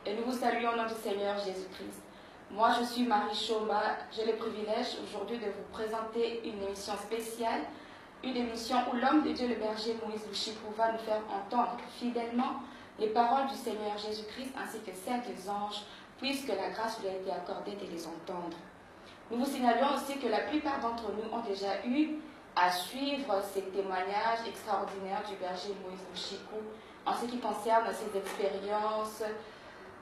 et nous vous saluons au nom du Seigneur Jésus-Christ. Moi, je suis Marie Choma. J'ai le privilège aujourd'hui de vous présenter une émission spéciale, une émission où l'homme de Dieu, le berger Moïse Lushiku, va nous faire entendre fidèlement les paroles du Seigneur Jésus-Christ ainsi que celles des anges, puisque la grâce lui a été accordée de les entendre. Nous vous signalons aussi que la plupart d'entre nous ont déjà eu à suivre ces témoignages extraordinaires du berger Moïse Lushiku en ce qui concerne ses expériences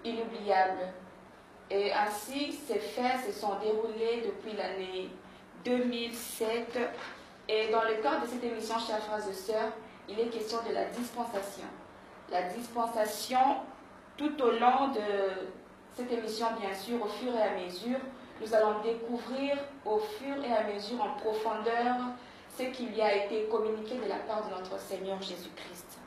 inoubliables. Et ainsi, ces faits se sont déroulés depuis l'année 2007. Et dans le cadre de cette émission, chers frères et sœurs, il est question de la dispensation. La dispensation, tout au long de cette émission, bien sûr, au fur et à mesure, nous allons découvrir au fur et à mesure en profondeur ce qui lui a été communiqué de la part de notre Seigneur Jésus-Christ.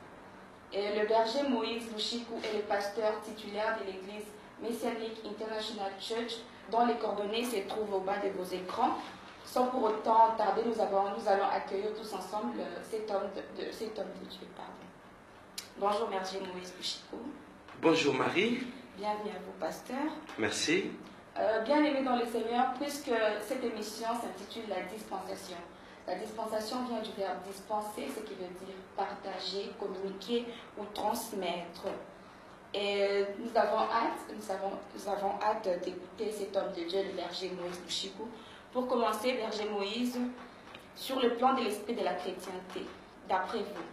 Et le berger Moïse Lushiku est le pasteur titulaire de l'église Messianic International Church, dont les coordonnées se trouvent au bas de vos écrans. Sans pour autant tarder, nous allons accueillir tous ensemble cet homme de Dieu. Bonjour, berger Moïse Lushiku. Bonjour Marie. Bienvenue à vous, pasteur. Merci. Bien-aimé dans le Seigneur, puisque cette émission s'intitule La dispensation. La dispensation vient du verbe dispenser, ce qui veut dire partager, communiquer ou transmettre. Et nous avons hâte d'écouter cet homme de Dieu, le berger Moïse Lushiku. Pour commencer, berger Moïse, sur le plan de l'esprit de la chrétienté, d'après vous,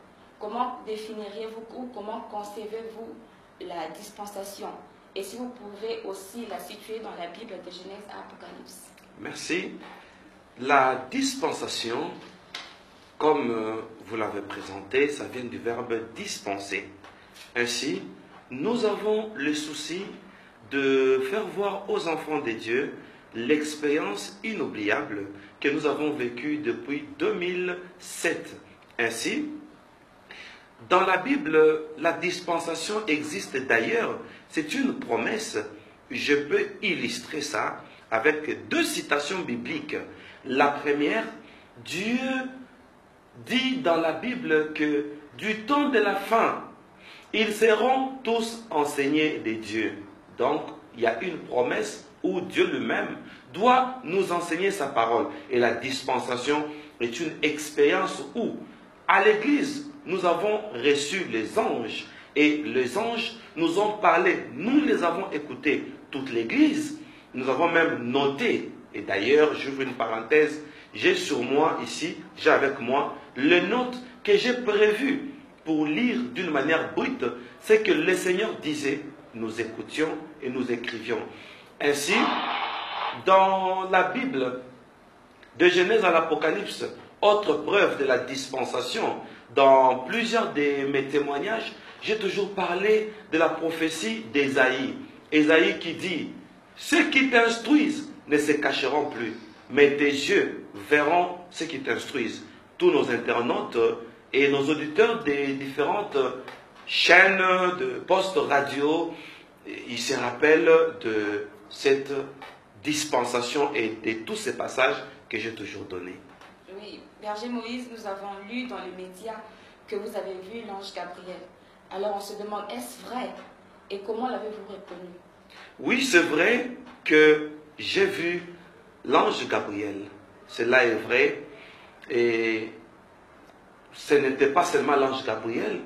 comment définiriez-vous ou comment concevez-vous la dispensation? Et si vous pouvez aussi la situer dans la Bible de Genèse à Apocalypse. Merci. La dispensation, comme vous l'avez présenté, ça vient du verbe dispenser. Ainsi, nous avons le souci de faire voir aux enfants de Dieu l'expérience inoubliable que nous avons vécue depuis 2007. Ainsi, dans la Bible, la dispensation existe d'ailleurs. C'est une promesse. Je peux illustrer ça avec deux citations bibliques. La première, Dieu dit dans la Bible que du temps de la fin, ils seront tous enseignés de Dieu. Donc, il y a une promesse où Dieu lui-même doit nous enseigner sa parole. Et la dispensation est une expérience où, à l'Église, nous avons reçu les anges. Et les anges nous ont parlé, nous les avons écoutés, toute l'Église. Nous avons même noté, et d'ailleurs, j'ouvre une parenthèse, j'ai sur moi ici, j'ai avec moi, les notes que j'ai prévues pour lire d'une manière brute, c'est que le Seigneur disait, nous écoutions et nous écrivions. Ainsi, dans la Bible, de Genèse à l'Apocalypse, autre preuve de la dispensation, dans plusieurs de mes témoignages, j'ai toujours parlé de la prophétie d'Ésaïe. Ésaïe qui dit, ceux qui t'instruisent ne se cacheront plus, mais tes yeux verront ceux qui t'instruisent. Tous nos internautes et nos auditeurs des différentes chaînes de postes radio, ils se rappellent de cette dispensation et de tous ces passages que j'ai toujours donnés. Oui, berger Moïse, nous avons lu dans les médias que vous avez vu l'ange Gabriel. Alors on se demande, est-ce vrai? Et comment l'avez-vous reconnu? Oui, c'est vrai que j'ai vu l'ange Gabriel. Cela est vrai. Et ce n'était pas seulement l'ange Gabriel.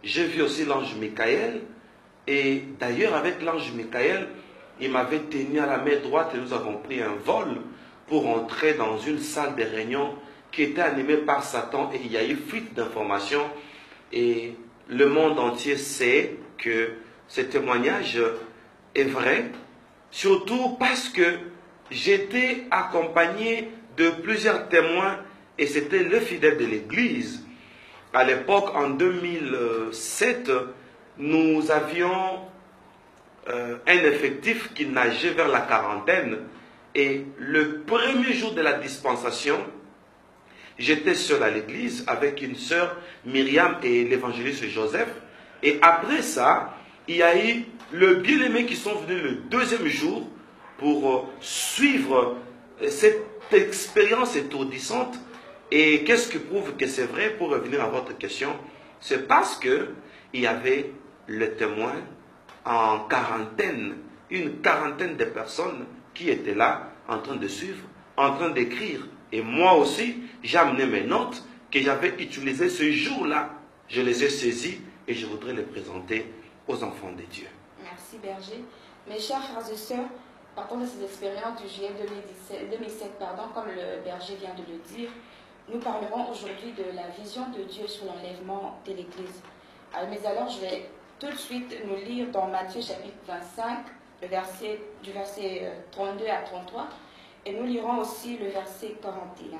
J'ai vu aussi l'ange Michael. Et d'ailleurs, avec l'ange Michael, il m'avait tenu à la main droite et nous avons pris un vol pour entrer dans une salle de réunion qui était animée par Satan. Et il y a eu fuite d'informations. Et le monde entier sait que ce témoignage est vrai, surtout parce que j'étais accompagné de plusieurs témoins et c'était le fidèle de l'Église. À l'époque, en 2007, nous avions un effectif qui nageait vers la quarantaine et le premier jour de la dispensation, j'étais seul à l'église avec une sœur, Myriam, et l'évangéliste Joseph. Et après ça, il y a eu le bien-aimé qui sont venus le deuxième jour pour suivre cette expérience étourdissante. Et qu'est-ce qui prouve que c'est vrai? Pour revenir à votre question, c'est parce que il y avait le témoin en quarantaine, une quarantaine de personnes qui étaient là, en train de suivre, en train d'écrire. Et moi aussi, j'ai amené mes notes que j'avais utilisées ce jour-là. Je les ai saisies et je voudrais les présenter aux enfants de Dieu. Merci Berger. Mes chers frères et sœurs, partant de ces expériences du juillet 2007, comme le Berger vient de le dire, nous parlerons aujourd'hui de la vision de Dieu sur l'enlèvement de l'Église. Mais alors, je vais tout de suite nous lire dans Matthieu chapitre 25, du verset 32 à 33, et nous lirons aussi le verset 41.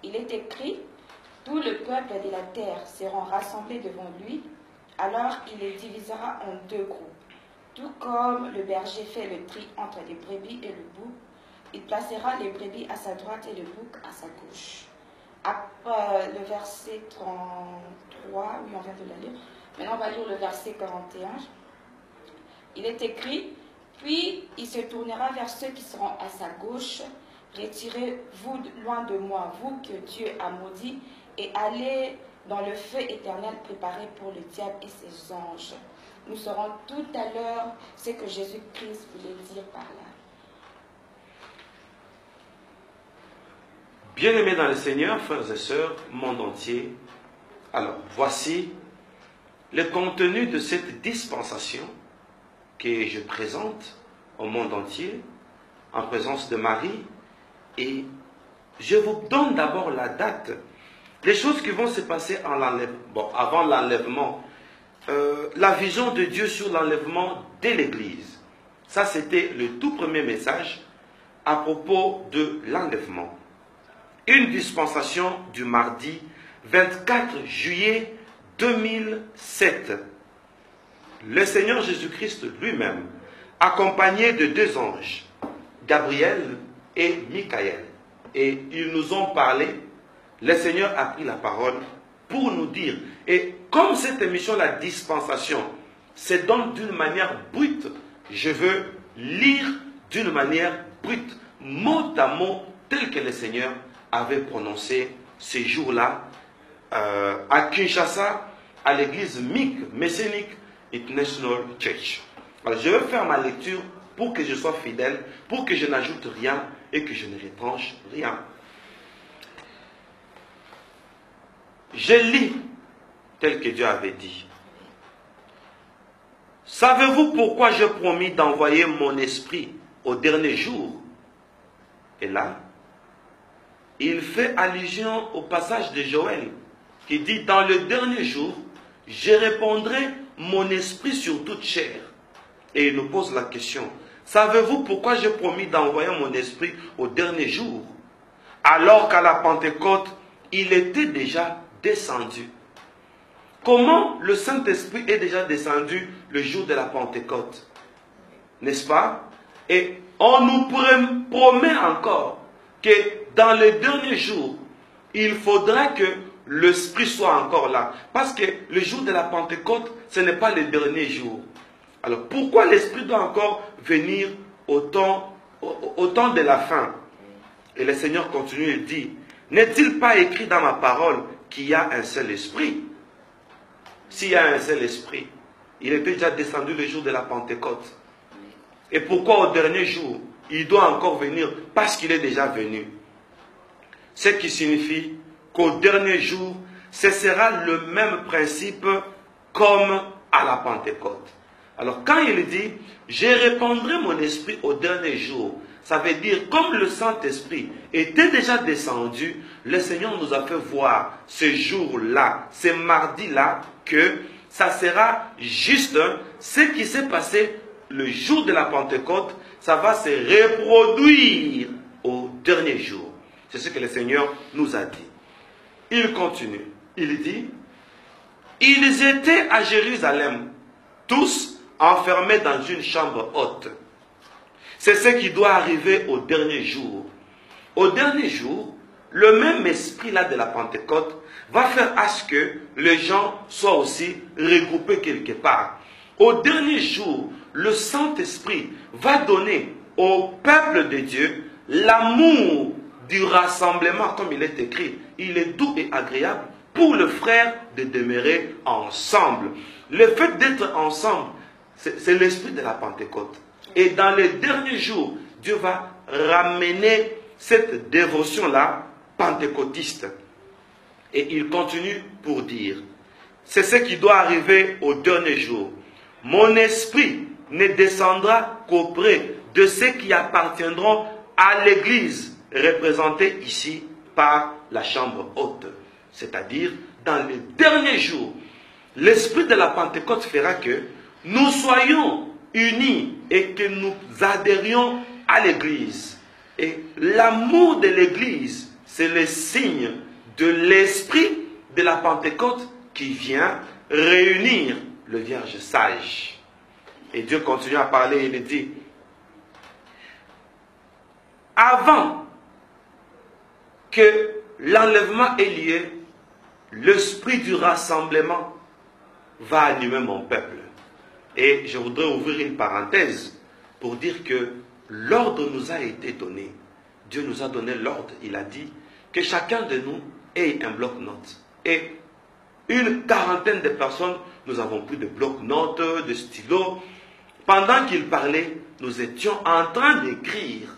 Il est écrit, « Tout le peuple de la terre seront rassemblés devant lui, alors il les divisera en deux groupes. Tout comme le berger fait le tri entre les brebis et le bouc, il placera les brebis à sa droite et le bouc à sa gauche. » Après le verset 33, oui, on vient de le lire. Maintenant, on va lire le verset 41. Il est écrit, « Puis il se tournera vers ceux qui seront à sa gauche. Retirez-vous loin de moi, vous que Dieu a maudit, et allez dans le feu éternel préparé pour le diable et ses anges. » Nous saurons tout à l'heure ce que Jésus-Christ voulait dire par là. Bien-aimés dans le Seigneur, frères et sœurs, monde entier, alors voici le contenu de cette dispensation que je présente au monde entier en présence de Marie, et je vous donne d'abord la date, les choses qui vont se passer avant l'enlèvement, la vision de Dieu sur l'enlèvement de l'Église. Ça, c'était le tout premier message à propos de l'enlèvement. Une dispensation du mardi 24 juillet 2007. Le Seigneur Jésus-Christ lui-même, accompagné de deux anges, Gabriel et Michael, et ils nous ont parlé. Le Seigneur a pris la parole pour nous dire, et comme cette émission, la dispensation, se donne d'une manière brute, je veux lire d'une manière brute, mot à mot, tel que le Seigneur avait prononcé ces jours-là à Kinshasa, à l'église Messianic International Church. Alors, je vais faire ma lecture pour que je sois fidèle, pour que je n'ajoute rien et que je ne retranche rien. Je lis tel que Dieu avait dit. Savez-vous pourquoi j'ai promis d'envoyer mon esprit au dernier jour? Et là, il fait allusion au passage de Joël qui dit, dans le dernier jour, je répandrai mon esprit sur toute chair. Et il nous pose la question, savez-vous pourquoi j'ai promis d'envoyer mon esprit au dernier jour, alors qu'à la Pentecôte, il était déjà descendu? Comment le Saint-Esprit est déjà descendu le jour de la Pentecôte? N'est-ce pas? Et on nous promet encore que dans les derniers jours, il faudra que l'Esprit soit encore là. Parce que le jour de la Pentecôte, ce n'est pas le dernier jour. Alors pourquoi l'Esprit doit encore venir au temps de la fin? Et le Seigneur continue et dit, n'est-il pas écrit dans ma parole qu'il y a un seul esprit? S'il y a un seul esprit, il était déjà descendu le jour de la Pentecôte. Et pourquoi au dernier jour, il doit encore venir? Parce qu'il est déjà venu. Ce qui signifie qu'au dernier jour, ce sera le même principe comme à la Pentecôte. Alors quand il dit, je répandrai mon esprit au dernier jour, ça veut dire, comme le Saint-Esprit était déjà descendu, le Seigneur nous a fait voir ce jour-là, ce mardi-là, que ça sera juste ce qui s'est passé le jour de la Pentecôte, ça va se reproduire au dernier jour. C'est ce que le Seigneur nous a dit. Il continue, il dit, ils étaient à Jérusalem, tous enfermés dans une chambre haute. C'est ce qui doit arriver au dernier jour. Au dernier jour, le même esprit-là de la Pentecôte va faire à ce que les gens soient aussi regroupés quelque part. Au dernier jour, le Saint-Esprit va donner au peuple de Dieu l'amour du rassemblement, comme il est écrit. Il est doux et agréable pour le frère de demeurer ensemble. Le fait d'être ensemble C'est l'esprit de la Pentecôte. Et dans les derniers jours, Dieu va ramener cette dévotion-là pentecôtiste. Et il continue pour dire, c'est ce qui doit arriver au dernier jour. Mon esprit ne descendra qu'auprès de ceux qui appartiendront à l'Église, représentée ici par la chambre haute. C'est-à-dire, dans les derniers jours, l'esprit de la Pentecôte fera que nous soyons unis et que nous adhérions à l'Église. Et l'amour de l'Église, c'est le signe de l'esprit de la Pentecôte qui vient réunir le Vierge sage. Et Dieu continue à parler, il dit, avant que l'enlèvement ait lieu, l'esprit du rassemblement va animer mon peuple. Et je voudrais ouvrir une parenthèse pour dire que l'ordre nous a été donné. Dieu nous a donné l'ordre. Il a dit que chacun de nous ait un bloc-notes. Et une quarantaine de personnes, nous avons pris de bloc-notes, de stylos. Pendant qu'il parlait, nous étions en train d'écrire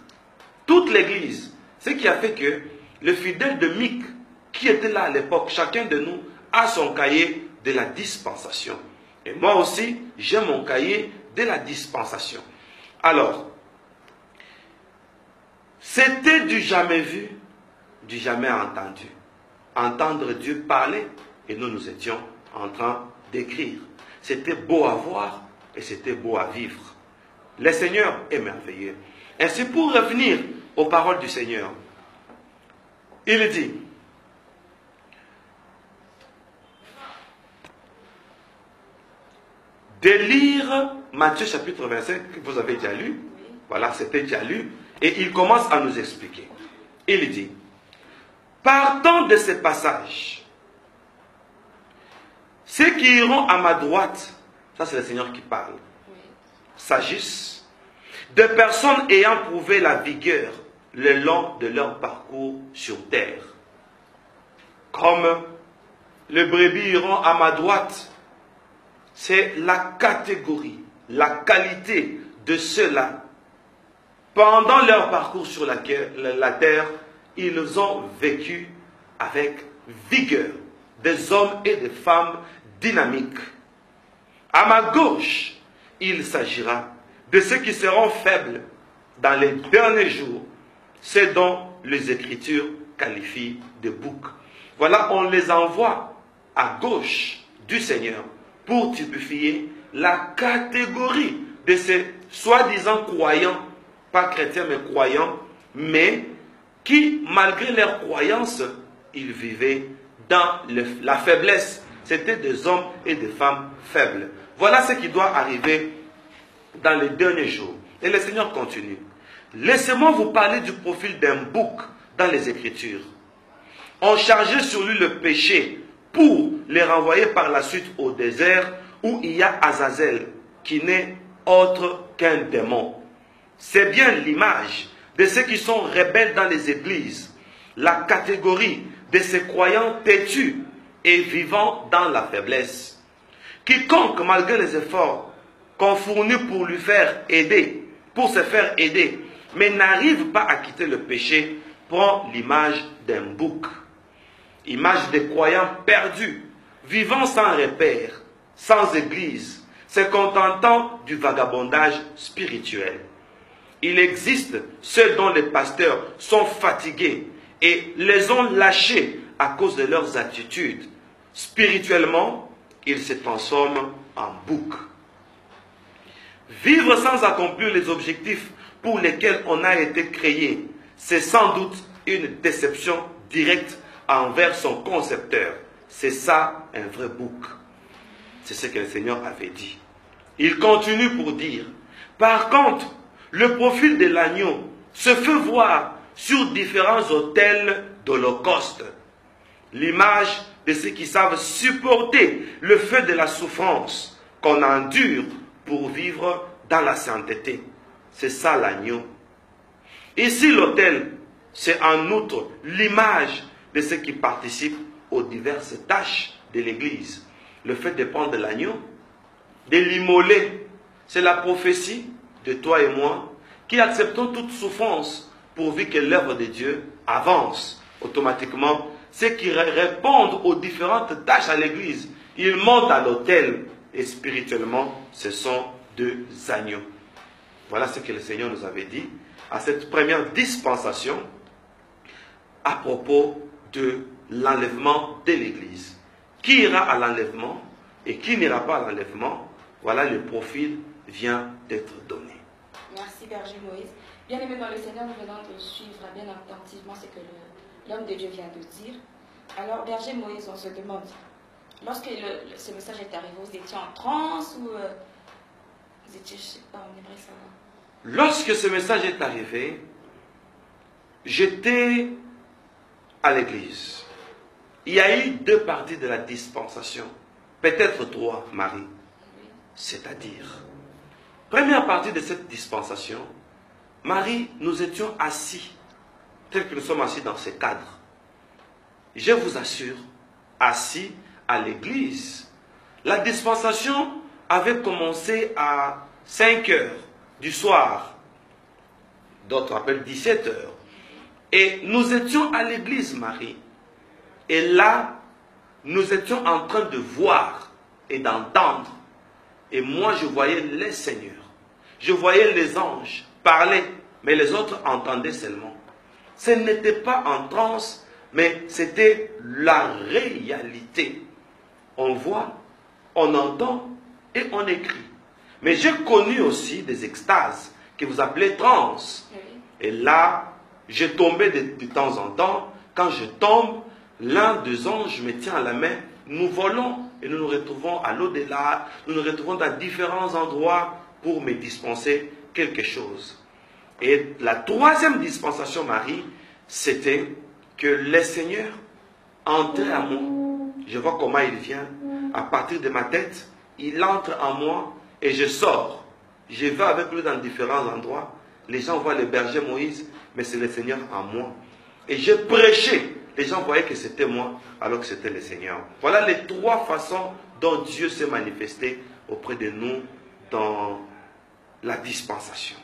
toute l'église. Ce qui a fait que le fidèle de Mic, qui était là à l'époque, chacun de nous a son cahier de la dispensation. Et moi aussi, j'ai mon cahier de la dispensation. Alors, c'était du jamais vu, du jamais entendu. Entendre Dieu parler, et nous étions en train d'écrire. C'était beau à voir et c'était beau à vivre. Le Seigneur est merveilleux. Ainsi, pour revenir aux paroles du Seigneur, il dit, de lire Matthieu chapitre 25, que vous avez déjà lu. Voilà, c'était déjà lu. Et il commence à nous expliquer. Il dit, partant de ces passages, ceux qui iront à ma droite, ça c'est le Seigneur qui parle, s'agissent de personnes ayant prouvé la vigueur le long de leur parcours sur terre. Comme les brebis iront à ma droite, c'est la catégorie, la qualité de ceux-là. Pendant leur parcours sur la terre, ils ont vécu avec vigueur, des hommes et des femmes dynamiques. À ma gauche, il s'agira de ceux qui seront faibles dans les derniers jours, ceux dont les Écritures qualifient de boucs. Voilà, on les envoie à gauche du Seigneur pour typifier la catégorie de ces soi-disant croyants, pas chrétiens mais croyants, mais qui, malgré leur croyance, ils vivaient dans la faiblesse. C'était des hommes et des femmes faibles. Voilà ce qui doit arriver dans les derniers jours. Et le Seigneur continue. Laissez-moi vous parler du profil d'un bouc dans les Écritures. On chargeait sur lui le péché pour les renvoyer par la suite au désert où il y a Azazel, qui n'est autre qu'un démon. C'est bien l'image de ceux qui sont rebelles dans les églises, la catégorie de ces croyants têtus et vivant dans la faiblesse. Quiconque, malgré les efforts qu'on fournit pour lui faire aider, pour se faire aider, mais n'arrive pas à quitter le péché, prend l'image d'un bouc. Image des croyants perdus, vivant sans repère, sans église, se contentant du vagabondage spirituel. Il existe ceux dont les pasteurs sont fatigués et les ont lâchés à cause de leurs attitudes. Spirituellement, ils se transforment en boucs. Vivre sans accomplir les objectifs pour lesquels on a été créé, c'est sans doute une déception directe envers son concepteur. C'est ça un vrai bouc. C'est ce que le Seigneur avait dit. Il continue pour dire, par contre, le profil de l'agneau se fait voir sur différents autels d'Holocauste. L'image de ceux qui savent supporter le feu de la souffrance qu'on endure pour vivre dans la sainteté. C'est ça l'agneau. Ici, l'autel, c'est en outre l'image de ceux qui participent aux diverses tâches de l'Église. Le fait de prendre l'agneau, de l'immoler, C'est la prophétie de toi et moi qui acceptons toute souffrance pourvu que l'œuvre de Dieu avance automatiquement. Ceux qui répondent aux différentes tâches à l'église, ils montent à l'autel et spirituellement, ce sont deux agneaux. Voilà ce que le Seigneur nous avait dit à cette première dispensation à propos de l'enlèvement de l'église. Qui ira à l'enlèvement et qui n'ira pas à l'enlèvement, voilà le profil vient d'être donné. Merci Berger Moïse. Bien aimé dans le Seigneur, nous venons de suivre bien attentivement ce que l'homme de Dieu vient de dire. Alors Berger Moïse, on se demande, lorsque ce message est arrivé, vous étiez en transe ou vous étiez, je ne sais pas, on aimerait savoir. Lorsque ce message est arrivé, j'étais à l'église. Il y a eu deux parties de la dispensation. Peut-être trois, Marie. Oui. C'est-à-dire, première partie de cette dispensation, Marie, nous étions assis, tels que nous sommes assis dans ce cadre. Je vous assure, assis à l'église. La dispensation avait commencé à 5 heures du soir. D'autres appellent 17 heures. Et nous étions à l'église, Marie. Et là, nous étions en train de voir et d'entendre. Et moi, je voyais les seigneurs. Je voyais les anges parler, mais les autres entendaient seulement. Ce n'était pas en transe, mais c'était la réalité. On voit, on entend et on écrit. Mais j'ai connu aussi des extases que vous appelez transe. Et là, je tombais de temps en temps. Quand je tombe, l'un des anges me tient à la main. Nous volons et nous nous retrouvons à l'au-delà. Nous nous retrouvons dans différents endroits pour me dispenser quelque chose. Et la troisième dispensation, Marie, c'était que le Seigneur entrait à moi. Je vois comment il vient. À partir de ma tête, il entre en moi et je sors. Je vais avec lui dans différents endroits. Les gens voient le berger Moïse, mais c'est le Seigneur en moi. Et je prêchais. Les gens voyaient que c'était moi, alors que c'était le Seigneur. Voilà les trois façons dont Dieu s'est manifesté auprès de nous dans la dispensation.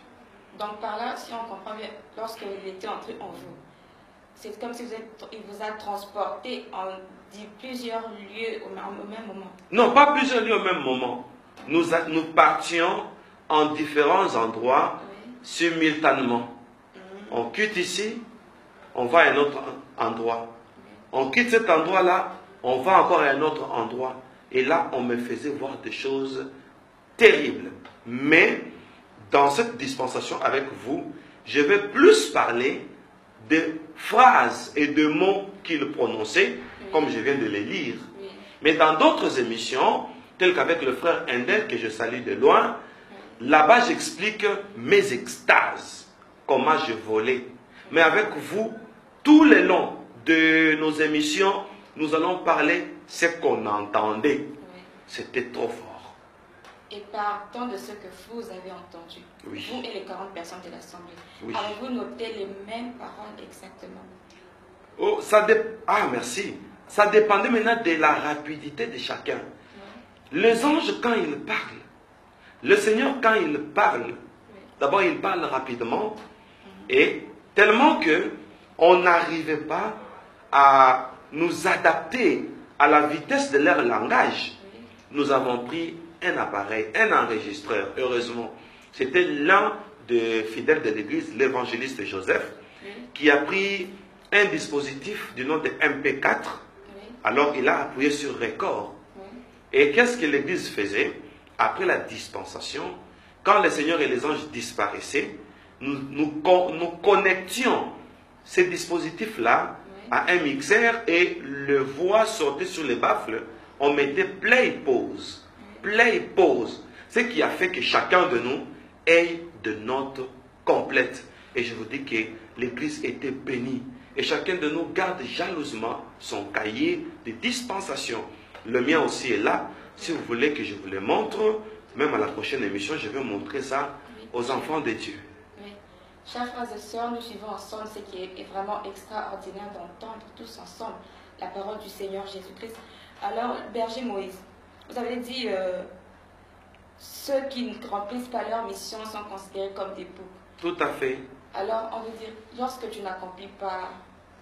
Donc par là, si on comprend bien, lorsqu'il était entré en vous, c'est comme si il vous a transporté en plusieurs lieux au même moment. Non, pas plusieurs lieux au même moment. Nous partions en différents endroits, oui, simultanément. On quitte ici, on va à un autre endroit. Oui. On quitte cet endroit-là, on va encore à un autre endroit. Et là, on me faisait voir des choses terribles. Mais dans cette dispensation avec vous, je vais plus parler de phrases et de mots qu'il prononçait, oui, comme je viens de les lire. Oui. Mais dans d'autres émissions, telles qu'avec le frère Endel, que je salue de loin, oui, là-bas j'explique mes extases, comment je volais. Mais avec vous, tout le long de nos émissions, nous allons parler ce qu'on entendait. Oui. C'était trop fort. Et partant de ce que vous avez entendu, oui, vous et les 40 personnes de l'Assemblée, oui, avez-vous noté les mêmes paroles exactement? Oh, ah, merci. Ça dépendait maintenant de la rapidité de chacun. Oui. Les anges, quand ils parlent, le Seigneur, quand il parle, oui, d'abord, il parle rapidement, et tellement que on n'arrivait pas à nous adapter à la vitesse de leur langage. Oui. Nous avons pris un appareil, un enregistreur, heureusement. C'était l'un des fidèles de l'église, l'évangéliste Joseph, oui, qui a pris un dispositif du nom de MP4. Oui. Alors il a appuyé sur record. Oui. Et qu'est-ce que l'église faisait? Après la dispensation, quand le Seigneur et les anges disparaissaient, nous connections ces dispositifs-là, oui, à un mixeur et le voix sortait sur les baffles. On mettait play, pause. Play, pause. Ce qui a fait que chacun de nous ait de notes complètes. Et je vous dis que l'église était bénie. Et chacun de nous garde jalousement son cahier de dispensation. Le mien aussi est là. Si vous voulez que je vous le montre, même à la prochaine émission, je vais montrer ça, oui, aux enfants de Dieu. Oui. Chers frères et sœurs, nous suivons ensemble ce qui est vraiment extraordinaire d'entendre tous ensemble la parole du Seigneur Jésus-Christ. Alors, berger Moïse, vous avez dit ceux qui ne remplissent pas leur mission sont considérés comme des boucs. Tout à fait. Alors, on veut dire, lorsque tu n'accomplis pas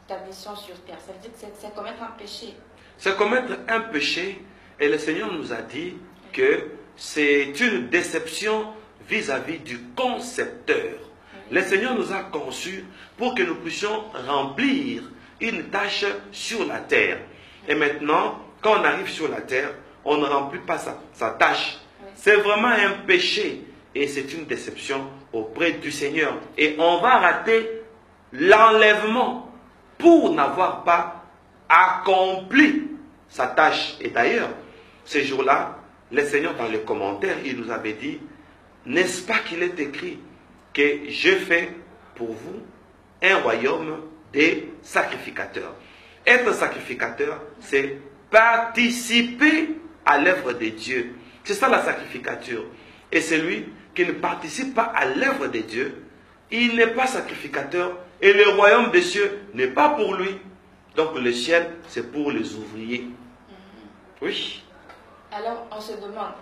ta mission sur terre, ça veut dire que c'est commettre un péché. C'est commettre un péché, et le Seigneur nous a dit que c'est une déception vis-à-vis du concepteur. Le Seigneur nous a conçus pour que nous puissions remplir une tâche sur la terre. Et maintenant, quand on arrive sur la terre, on ne remplit pas sa tâche. C'est vraiment un péché et c'est une déception auprès du Seigneur. Et on va rater l'enlèvement pour n'avoir pas accompli sa tâche. Et d'ailleurs, ces jours-là, le Seigneur dans les commentaires, il nous avait dit, n'est-ce pas qu'il est écrit que je fais pour vous un royaume des sacrificateurs. Être sacrificateur, c'est participer à l'œuvre de Dieu. C'est ça la sacrificature. Et celui qui ne participe pas à l'œuvre de Dieu, il n'est pas sacrificateur et le royaume des cieux n'est pas pour lui. Donc le ciel, c'est pour les ouvriers. Oui. Alors on se demande,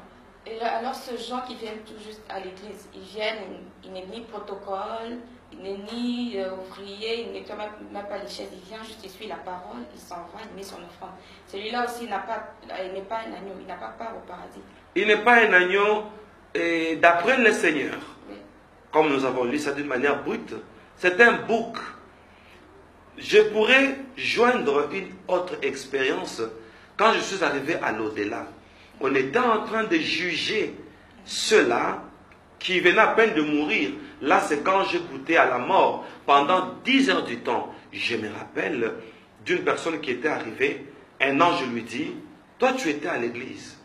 alors ces gens qui viennent tout juste à l'église, ils viennent, il n'est ni protocole, il n'est ni ouvrier, il n'est quand même pas les chaises, il vient juste, il suit la parole, il s'en va, il met son offrande. Celui-là aussi il n'est pas un agneau, il n'a pas part au paradis. Il n'est pas un agneau d'après le Seigneur. Oui. Comme nous avons lu ça d'une manière brute, c'est un bouc. Je pourrais joindre une autre expérience quand je suis arrivé à l'au-delà. On était en train de juger ceux-là qui venaient à peine de mourir. Là, c'est quand j'ai goûté à la mort pendant 10 heures du temps. Je me rappelle d'une personne qui était arrivée. Un ange lui dit, toi tu étais à l'église.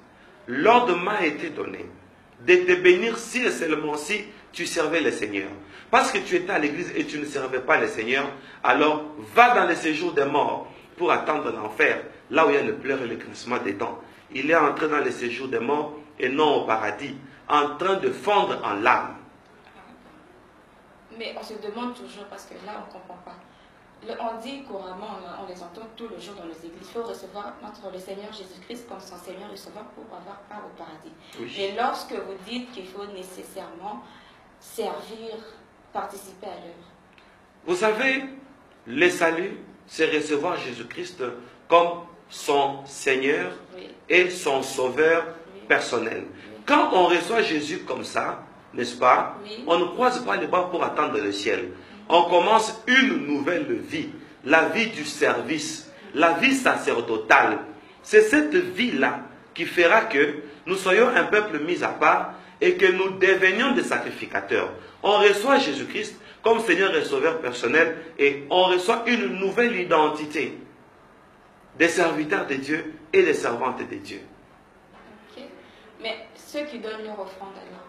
L'ordre m'a été donné de te bénir si et seulement si tu servais le Seigneur. Parce que tu étais à l'église et tu ne servais pas le Seigneur, alors va dans le séjour des morts pour attendre l'enfer, là où il y a le pleur et le grincement des dents. Il est entré dans le séjour des morts et non au paradis, en train de fondre en larmes. Mais on se demande toujours, parce que là on ne comprend pas. On dit couramment, on les entend tous les jours dans les églises, il faut recevoir le Seigneur Jésus-Christ comme son Seigneur et Sauveur pour avoir part au paradis. Oui. Mais lorsque vous dites qu'il faut nécessairement servir, participer à l'œuvre. Vous savez, le salut, c'est recevoir Jésus-Christ comme son Seigneur et son Sauveur personnel. Quand on reçoit Jésus comme ça, n'est-ce pas, on ne croise pas les bras pour attendre le ciel. On commence une nouvelle vie, la vie du service, la vie sacerdotale. C'est cette vie-là qui fera que nous soyons un peuple mis à part et que nous devenions des sacrificateurs. On reçoit Jésus-Christ comme Seigneur et Sauveur personnel et on reçoit une nouvelle identité des serviteurs de Dieu et des servantes de Dieu. Okay. Mais ceux qui donnent leur offrande alors,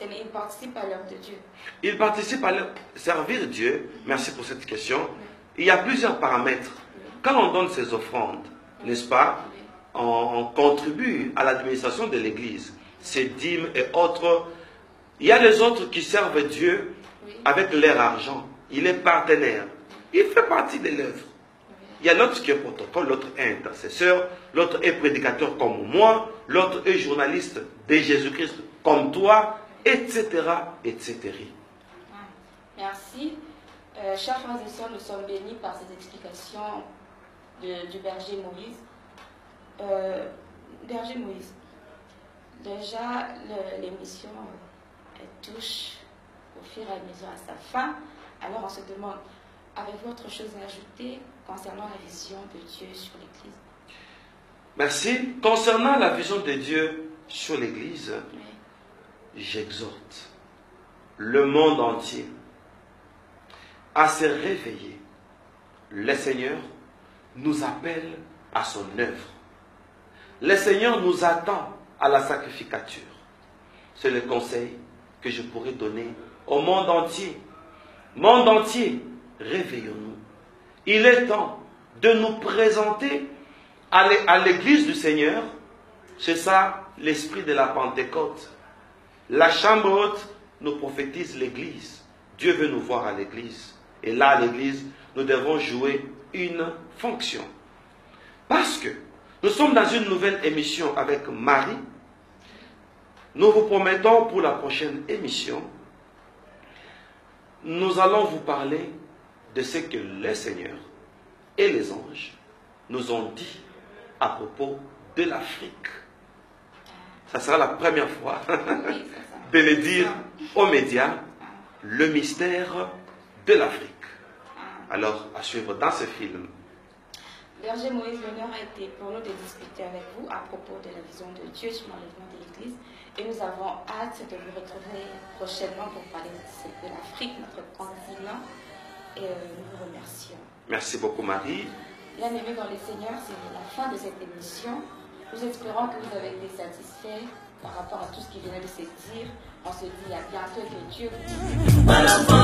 ils participent à l'œuvre de Dieu. Ils participent à servir Dieu. Merci pour cette question. Il y a plusieurs paramètres. Quand on donne ses offrandes, n'est-ce pas, on contribue à l'administration de l'Église. Ses dîmes et autres. Il y a les autres qui servent Dieu avec leur argent. Il est partenaire. Il fait partie de l'œuvre. Il y a l'autre qui est protocole, l'autre est intercesseur, l'autre est prédicateur comme moi, l'autre est journaliste de Jésus-Christ comme toi, etc., etc. Merci. Chers frères et sœurs, nous sommes bénis par ces explications du berger Moïse. Berger Moïse, déjà l'émission touche au fur et à mesure à sa fin. Alors on se demande, avez-vous autre chose à ajouter concernant la vision de Dieu sur l'Église? Merci. Concernant la vision de Dieu sur l'Église, j'exhorte le monde entier à se réveiller. Le Seigneur nous appelle à son œuvre. Le Seigneur nous attend à la sacrificature. C'est le conseil que je pourrais donner au monde entier. Monde entier, réveillons-nous. Il est temps de nous présenter à l'église du Seigneur. C'est ça l'esprit de la Pentecôte. La chambre haute nous prophétise l'église. Dieu veut nous voir à l'église. Et là, à l'église, nous devons jouer une fonction. Parce que nous sommes dans une nouvelle émission avec Marie. Nous vous promettons pour la prochaine émission, nous allons vous parler de ce que le Seigneur et les anges nous ont dit à propos de l'Afrique. Ça sera la première fois de le dire aux médias, le mystère de l'Afrique. Alors, à suivre dans ce film. Berger Moïse, l'honneur a été pour nous de discuter avec vous à propos de la vision de Dieu sur l'enlèvement de l'Église. Et nous avons hâte de vous retrouver prochainement pour parler de l'Afrique, notre continent. Et nous vous remercions. Merci beaucoup, Marie. Bien-aimés dans le Seigneur, c'est la fin de cette émission. Nous espérons que vous avez été satisfaits par rapport à tout ce qui venait de se dire. On se dit à bientôt, que Dieu vous bénisse.